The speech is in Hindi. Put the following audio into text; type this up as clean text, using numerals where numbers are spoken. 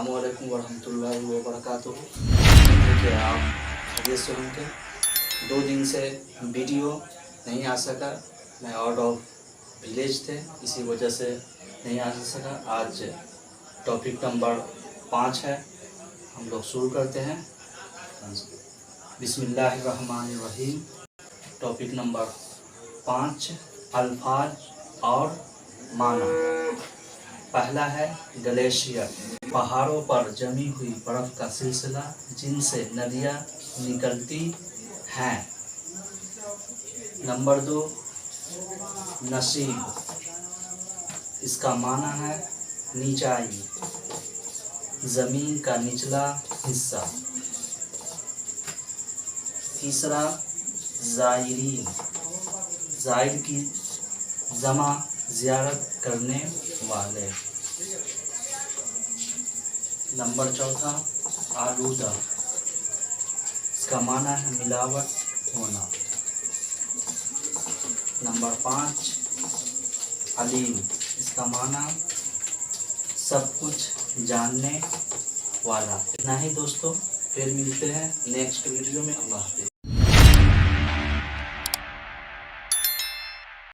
अस्सलाम वालेकुम वरहमतुल्लाहि वबरकातुहू। देखिए आप खैरियत से होंगे। 2 दिन से वीडियो नहीं आ सका, मैं आउट ऑफ विलेज थे, इसी वजह से नहीं आ सका। आज टॉपिक नंबर 5 है, हम लोग शुरू करते हैं। बिस्मिल्लाहिर्रहमानिर्रहीम। टॉपिक नंबर 5, अल्फाज और माना। पहला है ग्लेशियर, पहाड़ों पर जमी हुई बर्फ का सिलसिला जिनसे नदियाँ निकलती हैं। नंबर 2, नसीब, इसका माना है नीचाई, ज़मीन का निचला हिस्सा। तीसरा, ज़ायरीन, ज़ायर की जमा ज़ियारत करने वाले। नंबर 4, आलूदा, इसका माना है मिलावट होना। नंबर 5, अलीम, इसका माना सब कुछ जानने वाला। इतना ही दोस्तों, फिर मिलते हैं नेक्स्ट वीडियो में। अल्लाह हाफ़िज़।